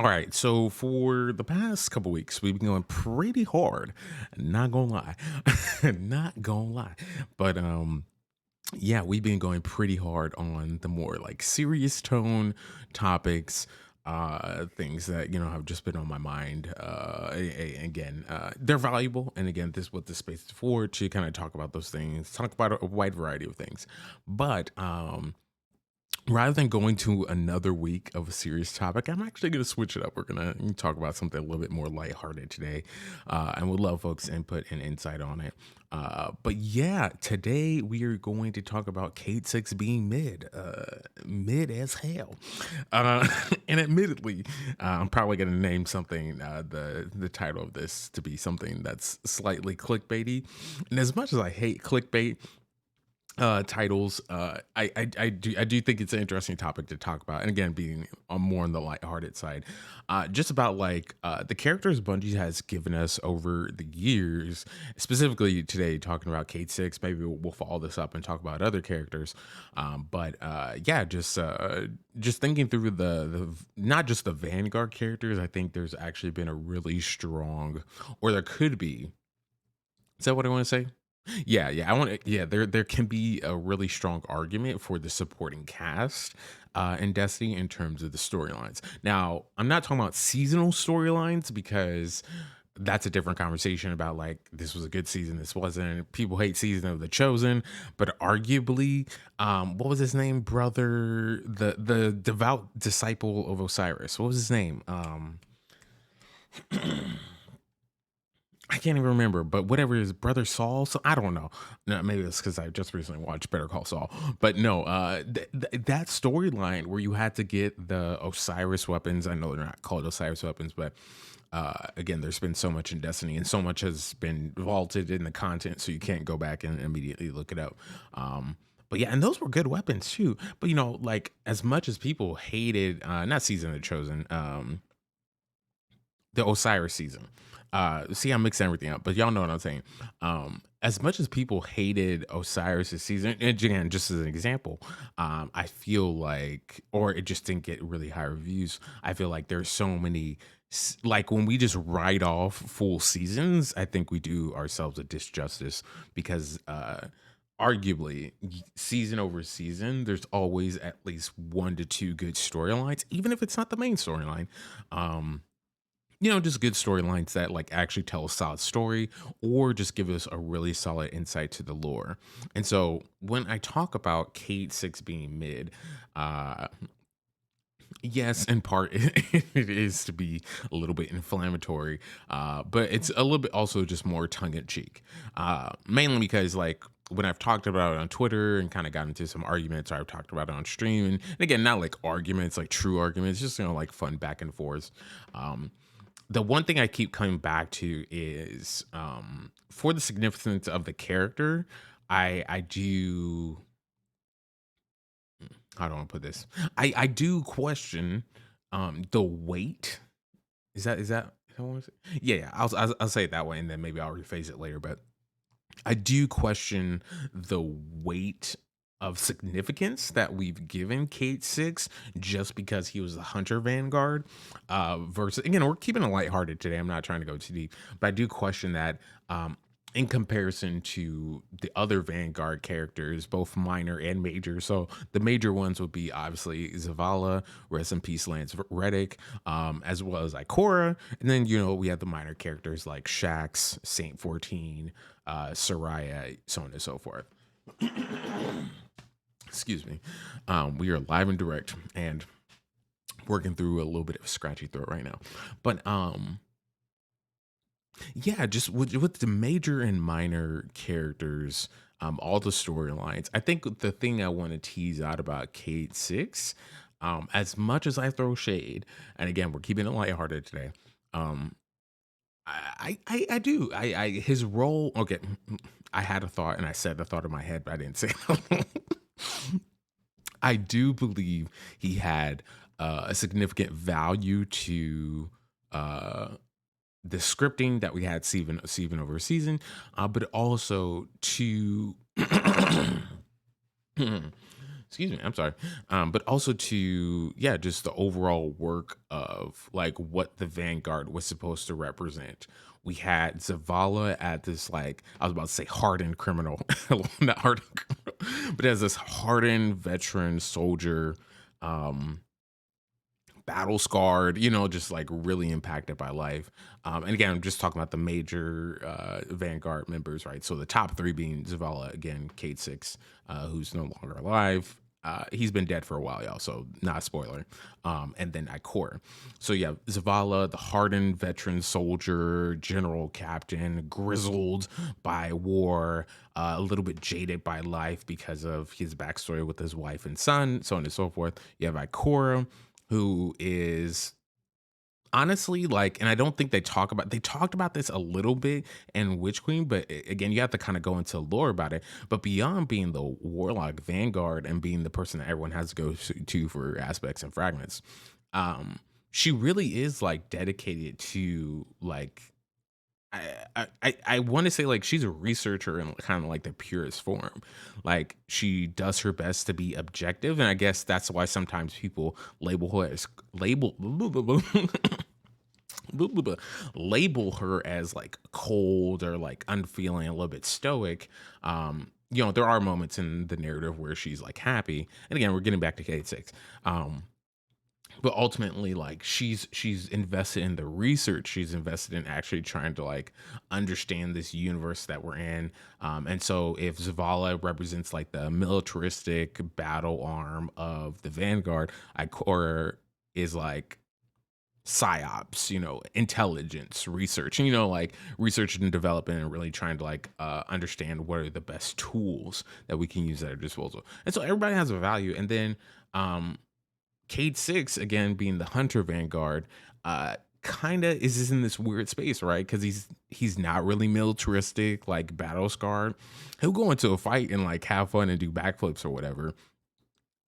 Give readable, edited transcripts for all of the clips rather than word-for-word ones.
All right, so for the past couple weeks, we've been going pretty hard. Not gonna lie, not gonna lie, but yeah, we've been going pretty hard on the more like serious tone topics, things that have just been on my mind. Again, they're valuable, and again, this is what this space is for, to kind of talk about those things, talk about a wide variety of things, but rather than going to another week of a serious topic, I'm actually going to switch it up. We're going to talk about something a little bit more lighthearted today, and we'd love folks' input and insight on it. But yeah, today we are going to talk about Cayde-6 being mid as hell. Uh, and admittedly, I'm probably going to name something, the title of this to be something that's slightly clickbaity. And as much as I hate clickbait, titles, I do think it's an interesting topic to talk about, and again, being on more on the lighthearted side, just about like the characters Bungie has given us over the years, specifically today talking about Cayde-6. Maybe we'll follow this up and talk about other characters, but yeah, just thinking through the not just the Vanguard characters. I think there's actually been a really strong, or there could be, is that what I want to say? Yeah, yeah. I want to. Yeah, there can be a really strong argument for the supporting cast in Destiny in terms of the storylines. Now, I'm not talking about seasonal storylines because that's a different conversation about like this was a good season, this wasn't. People hate season of the Chosen, but arguably, what was his name, brother? The devout disciple of Osiris. What was his name? I can't even remember, but whatever his brother Saul. So I don't know. No, maybe it's because I just recently watched Better Call Saul. But no, that storyline where you had to get the Osiris weapons. I know they're not called Osiris weapons, but again, there's been so much in Destiny, and so much has been vaulted in the content, so you can't go back and immediately look it up. But yeah, and those were good weapons too. But like as much as people hated, not Season of the Chosen, the Osiris season. See, I'm mixing everything up, but y'all know what I'm saying. As much as people hated Osiris's season, and again, just as an example, I feel like, or it just didn't get really high reviews. I feel like there's so many, like when we just write off full seasons, I think we do ourselves a disjustice because, arguably, season over season, there's always at least one to two good storylines, even if it's not the main storyline. Um, just good storylines that like actually tell a solid story or just give us a really solid insight to the lore. And so when I talk about Cayde-6 being mid, uh yes, in part it is to be a little bit inflammatory, but it's a little bit also just more tongue-in-cheek, mainly because like when I've talked about it on Twitter and kind of got into some arguments, or I've talked about it on stream, and again, not like arguments, like true arguments, just like fun back and forth. um the one thing I keep coming back to is, for the significance of the character, I do, how do I put this? I do question the weight. Is that what I say? Yeah, yeah. I'll say it that way, and then maybe I'll rephrase it later. But I do question the weight of significance that we've given Cayde-6 just because he was a hunter vanguard, versus, again, we're keeping it lighthearted today. I'm not trying to go too deep, but I do question that, in comparison to the other vanguard characters, both minor and major. So the major ones would be obviously Zavala, rest in peace, Lance Reddick, as well as Ikora. And then, we have the minor characters like Shax, Saint 14, Soraya, so on and so forth. Excuse me. We are live and direct and working through a little bit of a scratchy throat right now. But yeah, just with the major and minor characters, all the storylines. I think the thing I want to tease out about Cayde-6, as much as I throw shade, and again, we're keeping it lighthearted today. Um, I do. His role. Okay, I had a thought and I said the thought in my head, but I didn't say it. I do believe he had a significant value to uh, the scripting that we had season over season, but also to Excuse me, I'm sorry. But also to, yeah, just the overall work of like what the Vanguard was supposed to represent. We had Zavala at this, like, I was about to say hardened criminal, not hardened criminal, but as this hardened veteran soldier, um, battle scarred, just like really impacted by life. And again, I'm just talking about the major Vanguard members, right? So the top three being Zavala, again, Cayde-6, who's no longer alive. He's been dead for a while, y'all, so not a spoiler. And then Ikora. So yeah, Zavala, the hardened veteran soldier, general captain, grizzled by war, a little bit jaded by life because of his backstory with his wife and son, so on and so forth. You have Ikora, who is honestly like, and I don't think they talked about this a little bit in Witch Queen, but again, you have to kind of go into lore about it. But beyond being the warlock vanguard and being the person that everyone has to go to for aspects and fragments, um, she really is like dedicated to like I want to say like she's a researcher in kind of like the purest form. Like she does her best to be objective, and I guess that's why sometimes people label her as like cold or like unfeeling, a little bit stoic. There are moments in the narrative where she's like happy, and again, we're getting back to Cayde-6. But ultimately like she's invested in the research, she's invested in actually trying to like understand this universe that we're in. And so if Zavala represents like the militaristic battle arm of the Vanguard, Ikora is like psyops, intelligence research, like research and development, and really trying to like understand what are the best tools that we can use at our disposal. And so everybody has a value. And then Cayde-6, again, being the hunter vanguard, kind of is just in this weird space, right? Because he's not really militaristic, like battle scarred. He'll go into a fight and like have fun and do backflips or whatever.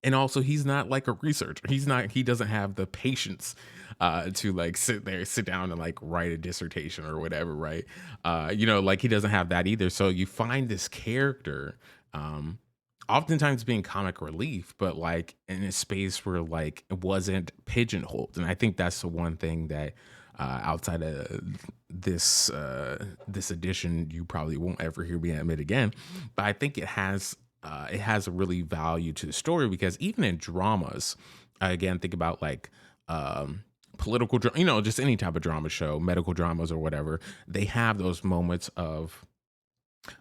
And also, he's not like a researcher. He doesn't have the patience to like sit down and like write a dissertation or whatever, right? Like he doesn't have that either. So you find this character, um, oftentimes being comic relief, but like in a space where like it wasn't pigeonholed. And I think that's the one thing that outside of this edition, you probably won't ever hear me admit again. But I think it has a really value to the story because even in dramas, again, think about like political, just any type of drama show, medical dramas or whatever, they have those moments of,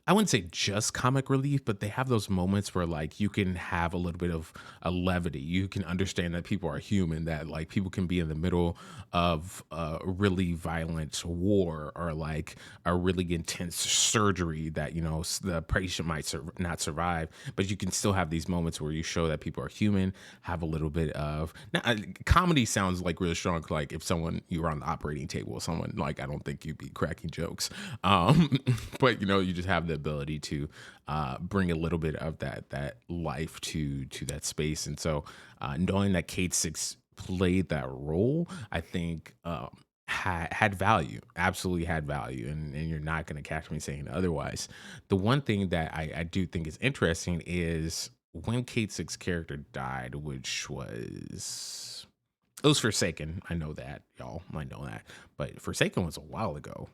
I wouldn't say just comic relief, but they have those moments where like you can have a little bit of a levity. You can understand that people are human, that like people can be in the middle of a really violent war or like a really intense surgery that, the patient might not survive, but you can still have these moments where you show that people are human, have a little bit of, now, comedy sounds like really strong. Like if you were on the operating table with someone, like, I don't think you'd be cracking jokes. But you just have the ability to bring a little bit of that life to that space. And so knowing that Cayde-6 played that role, I think had value, absolutely had value, and you're not going to catch me saying otherwise. The one thing that I do think is interesting is when Cayde-6 character died, which was, it was Forsaken. I know that, y'all might know that, but Forsaken was a while ago.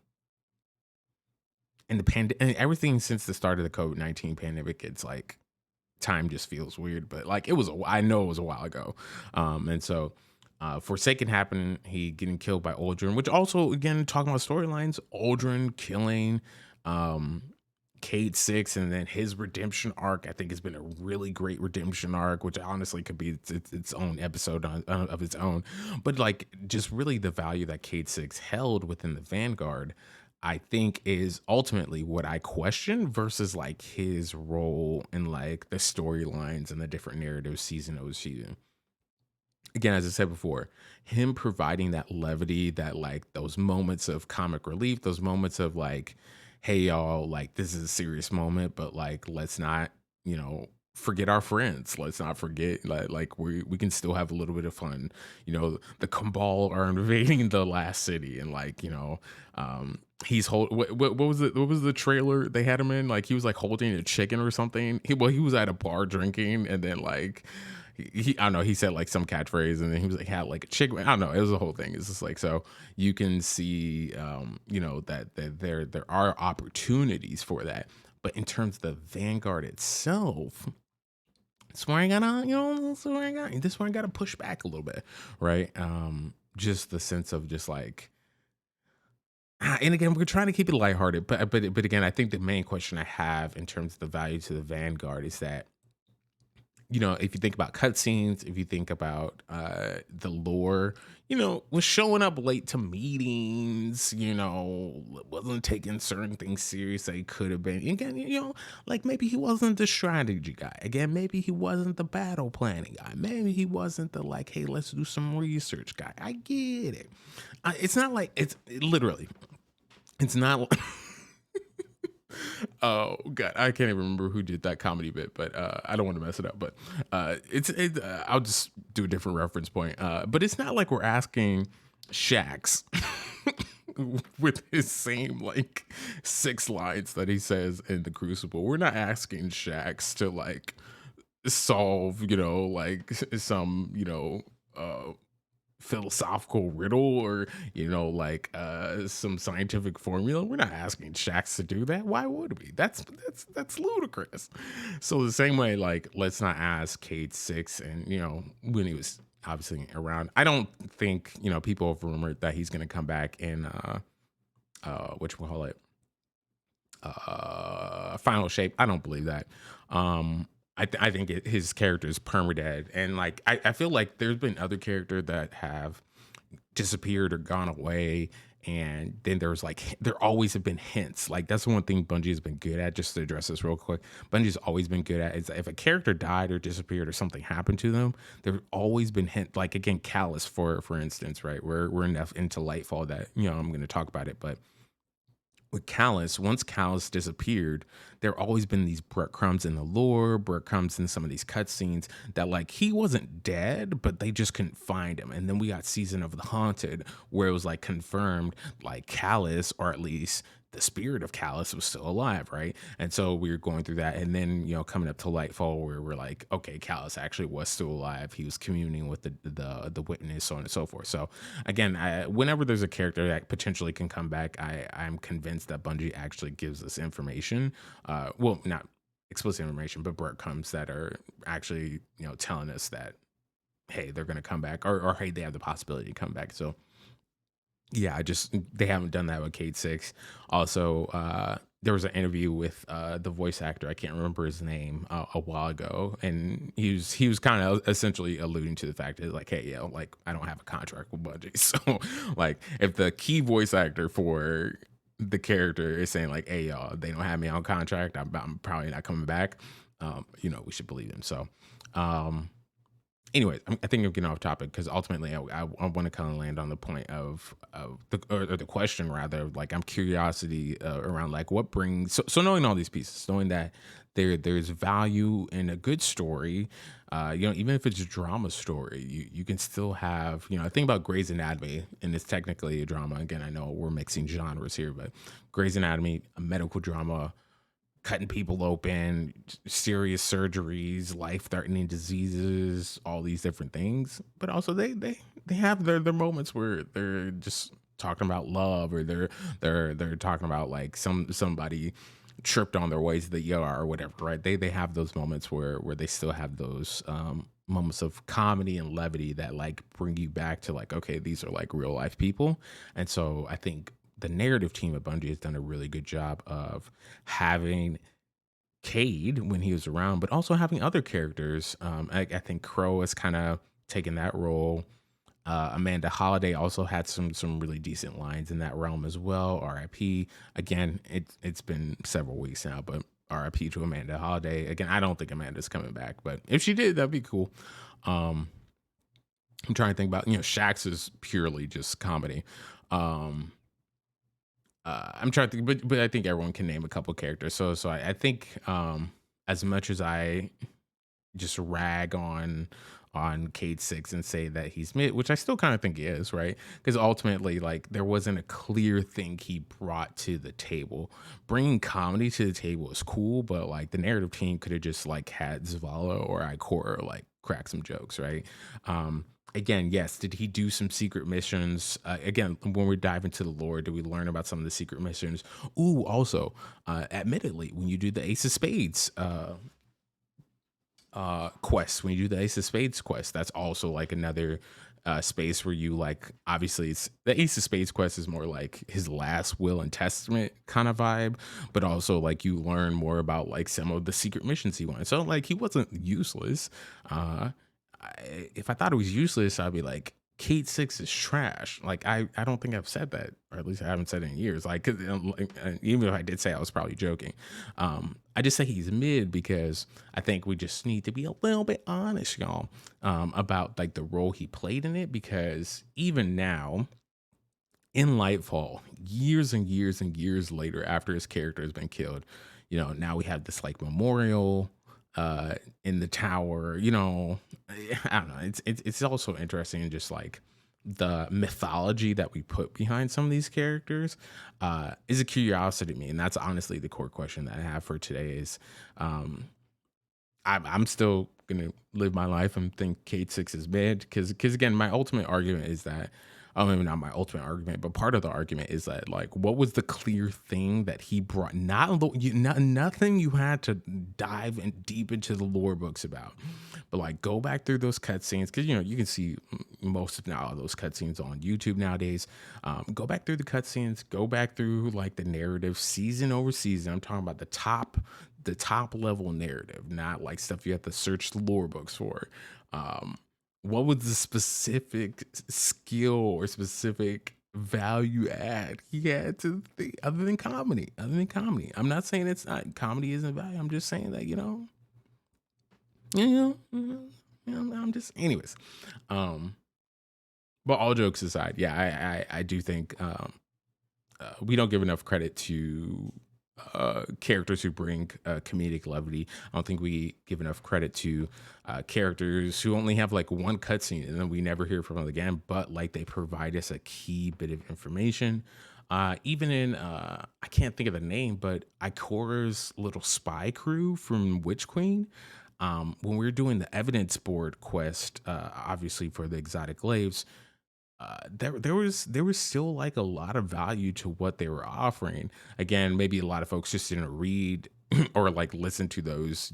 And and everything since the start of the COVID-19 pandemic, it's like time just feels weird. But like I know it was a while ago. And so Forsaken happened, he getting killed by Aldrin, which also again talking about storylines, Aldrin killing um Cayde-6, and then his redemption arc, I think has been a really great redemption arc, which honestly could be its own episode of its own. But like just really the value that Cayde-6 held within the Vanguard, I think is ultimately what I question versus like his role in like the storylines and the different narratives season over season. Again, as I said before, him providing that levity, that like those moments of comic relief, those moments of like, hey y'all, like this is a serious moment, but like let's not, forget our friends. Let's not forget like we can still have a little bit of fun. The Cabal are invading the last city, and like, He's hold what was it? What was the trailer they had him in? Like he was like holding a chicken or something. He was at a bar drinking, and then like I don't know. He said like some catchphrase, and then he was like had like a chicken. I don't know. It was a whole thing. It's just like so you can see, that there are opportunities for that. But in terms of the Vanguard itself, that's where I gotta, this where I gotta push back a little bit, right? Just the sense of just like and again, we're trying to keep it lighthearted, but again, I think the main question I have in terms of the value to the Vanguard is that if you think about cutscenes, if you think about the lore, was showing up late to meetings, wasn't taking certain things serious that he could have been. Again, like maybe he wasn't the strategy guy. Again, maybe he wasn't the battle planning guy. Maybe he wasn't the like, hey, let's do some research guy. I get it. It's not like literally. It's not. Oh god, I can't even remember who did that comedy bit, but I don't want to mess it up. But I'll just do a different reference point. But it's not like we're asking Shax with his same like 6 lines that he says in the Crucible. We're not asking Shax to like solve, like some, philosophical riddle or like some scientific formula. We're not asking Shax to do that. Why would we? That's ludicrous. So the same way, like, let's not ask Cayde-6 and when he was obviously around. I don't think people have rumored that he's gonna come back in which we'll call it final shape. I don't believe that. I think his character is permadead, and like I feel like there's been other characters that have disappeared or gone away, and then there always have been hints. Like that's one thing Bungie has been good at. Just to address this real quick, Bungie's always been good at is if a character died or disappeared or something happened to them, there's always been hint. Like again, Callus for instance, right? We're enough into Lightfall that I'm going to talk about it, but with Callus, once Callus disappeared, there always been these breadcrumbs in the lore, breadcrumbs in some of these cutscenes that like he wasn't dead, but they just couldn't find him. And then we got Season of the Haunted, where it was like confirmed like Callus, or at least the spirit of Callus was still alive, right? And so we were going through that, and then coming up to Lightfall, where we're like, okay, Callus actually was still alive. He was communing with the witness, so on and so forth. So again, whenever there's a character that potentially can come back, I'm convinced that Bungie actually gives us information. Well, not explicit information, but breadcrumbs that are actually telling us that hey, they're going to come back, or hey, they have the possibility to come back. So yeah, they haven't done that with Cayde-6. Also, there was an interview with the voice actor. I can't remember his name a while ago, and he was kind of essentially alluding to the fact that like, hey, like I don't have a contract with Bungie, so like if the key voice actor for the character is saying like, hey, y'all, they don't have me on contract, I'm probably not coming back. We should believe him. So, anyways, I think I'm getting off topic because ultimately I want to kind of land on the point of the question rather. Like I'm curiosity around like what brings so knowing all these pieces, knowing that there's value in a good story. Even if it's a drama story, you can still have I think about Grey's Anatomy, and it's technically a drama. Again, I know we're mixing genres here, but Grey's Anatomy, a medical drama, cutting people open, serious surgeries, life-threatening diseases, all these different things. But also they have their moments where they're just talking about love, or they're talking about like somebody tripped on their way to the ER or whatever, right? They have those moments where they still have those moments of comedy and levity that like bring you back to like, okay, these are like real life people. And so I think the narrative team at Bungie has done a really good job of having Cade when he was around, but also having other characters. I think Crow has kind of taken that role. Amanda Holiday also had some really decent lines in that realm as well. R.I.P. Again, it's been several weeks now, but R.I.P. to Amanda Holiday. Again, I don't think Amanda's coming back, but if she did, that'd be cool. I'm trying to think about Shax is purely just comedy. Um, I'm trying to think, but I think everyone can name a couple characters. So I think as much as I just rag on on Cayde-6 and say that he's mid, which I still kind of think he is, right? Because ultimately, like, there wasn't a clear thing he brought to the table. Bringing comedy to the table is cool, but like the narrative team could have just like had Zavala or Ikora like crack some jokes, right? Um, Again, yes, did he do some secret missions? Again, when we dive into the lore, do we learn about some of the secret missions? Ooh, also, admittedly, when you do the Ace of Spades quest, when you do the Ace of Spades quest, that's also like another space where you like, obviously it's the Ace of Spades quest is more like his last will and testament kind of vibe, but also like you learn more about like some of the secret missions he wanted. So like he wasn't useless. uh if I thought it was useless, I'd be like, Cayde-6 is trash. Like I don't think I've said that, or at least I haven't said it in years. Like, 'cause, like, even if I did say, I was probably joking. I just say he's mid because I think we just need to be a little bit honest, y'all, about like the role he played in it. Because even now, in Lightfall, years and years and years later, after his character has been killed, now we have this like memorial in the tower. I don't know. It's also interesting in just like the mythology that we put behind some of these characters is a curiosity to me, and that's honestly the core question that I have for today is um I'm still gonna live my life and think Cayde-6 is bad because again, my ultimate argument is that, maybe not my ultimate argument, but part of the argument is that like, what was the clear thing that he brought? Nothing you had to dive in deep into the lore books about, but like go back through those cutscenes because you can see most if not all of those cutscenes on YouTube nowadays. Go back through the cutscenes, go back through like the narrative season over season. I'm talking about the top level narrative, not like stuff you have to search the lore books for. Um, what was the specific skill or specific value add he had to the other than comedy? Other than comedy, I'm not saying it's not comedy isn't value. I'm just saying that you know, you know, I'm just, anyways. Um, but all jokes aside, yeah, I do think we don't give enough credit to characters who bring comedic levity. I don't think we give enough credit to characters who only have like one cutscene and then we never hear from them again, but like they provide us a key bit of information. Even in, I can't think of the name, but Ikora's little spy crew from Witch Queen. When we were doing the evidence board quest, obviously for the exotic glaives, there was still like a lot of value to what they were offering. Again, maybe a lot of folks just didn't read or like listen to those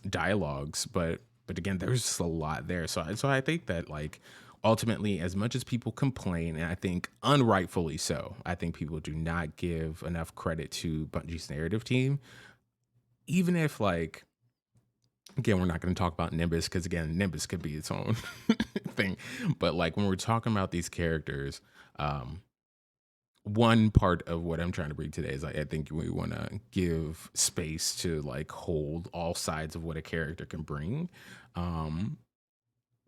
dialogues, but again, there's just a lot there. So I think that like ultimately, as much as people complain, and I think unrightfully so, I think people do not give enough credit to Bungie's narrative team, even if like, again, we're not going to talk about Nimbus because again, Nimbus could be its own thing. But like when we're talking about these characters, um, one part of what I'm trying to bring today is like I think we want to give space to like hold all sides of what a character can bring. Um,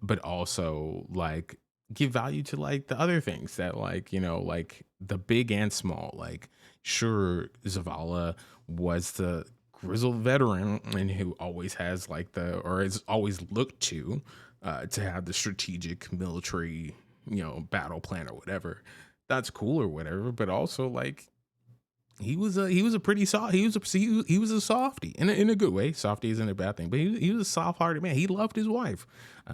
but also like give value to like the other things that like like the big and small. Like sure, Zavala was the grizzled veteran and who always has like the or is always looked to have the strategic military battle plan or whatever. That's cool or whatever, but also like he was a pretty soft he was a softy in a good way. Softy isn't a bad thing, but he was a soft-hearted man. He loved his wife,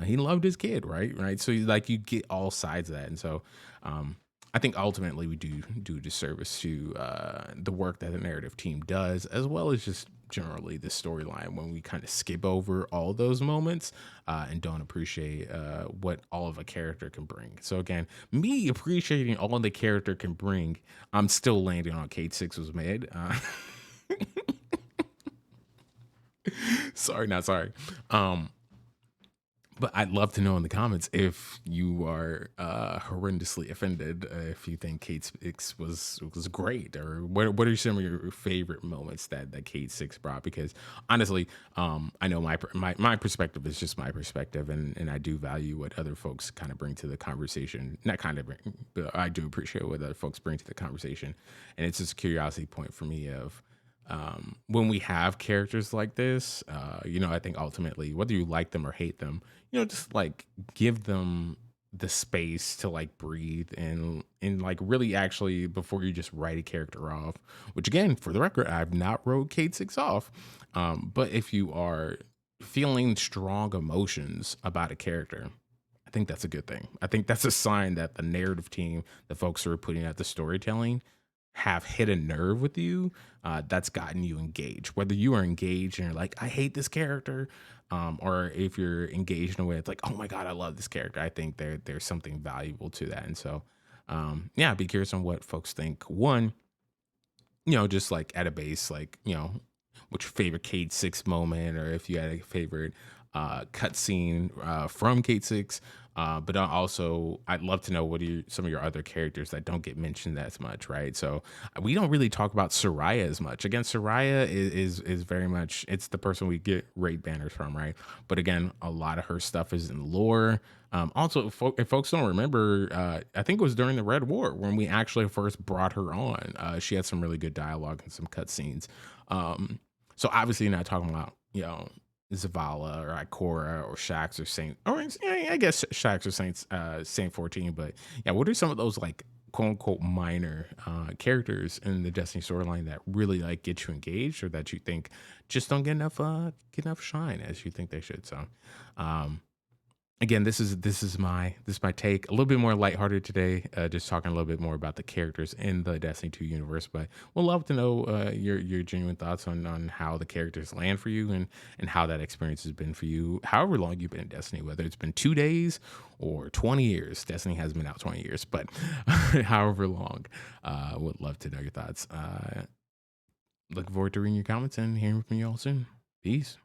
he loved his kid, right. So like you get all sides of that, and so um I think ultimately we do disservice to the work that the narrative team does, as well as just generally the storyline when we kind of skip over all those moments and don't appreciate what all of a character can bring. So again, me appreciating all the character can bring, I'm still landing on Cayde-6 was mad. Sorry, not sorry. Um, but I'd love to know in the comments if you are horrendously offended, if you think Cayde-6 was great, or what are some of your favorite moments that Cayde-6 brought? Because honestly, I know my perspective is just my perspective, and I do value what other folks kind of bring to the conversation. Not kind of bring, but I do appreciate what other folks bring to the conversation, and it's just a curiosity point for me of when we have characters like this, I think ultimately, whether you like them or hate them, just like give them the space to like breathe and like really actually before you just write a character off. Which again, for the record, I've not wrote Cayde-6 off. But if you are feeling strong emotions about a character, I think that's a good thing. I think that's a sign that the narrative team, the folks who are putting out the storytelling, have hit a nerve with you that's gotten you engaged. Whether you are engaged and you're like, I hate this character, or if you're engaged in a way it's like, oh my god, I love this character. I think there's something valuable to that, and so yeah, I'd be curious on what folks think. One, just like at a base, like, what's your favorite Cayde-6 moment, or if you had a favorite cutscene from Cayde-6. But also, I'd love to know what are some of your other characters that don't get mentioned as much, right? So we don't really talk about Soraya as much. Again, Soraya is very much it's the person we get raid banners from, right? But again, a lot of her stuff is in lore. Also, if folks don't remember, I think it was during the Red War when we actually first brought her on. She had some really good dialogue and some cutscenes. Um, so obviously, not talking about Zavala or Ikora or Shax or Saint, or yeah, I guess Shax or Saint 14. But yeah, what are some of those like quote unquote minor characters in the Destiny storyline that really like get you engaged or that you think just don't get enough shine as you think they should? So um again, this is my take. A little bit more lighthearted today, just talking a little bit more about the characters in the Destiny 2 universe. But we'd love to know your genuine thoughts on how the characters land for you and how that experience has been for you. However long you've been in Destiny, whether it's been 2 days or 20 years. Destiny has been out 20 years, but however long, would love to know your thoughts. Looking forward to reading your comments and hearing from you all soon. Peace.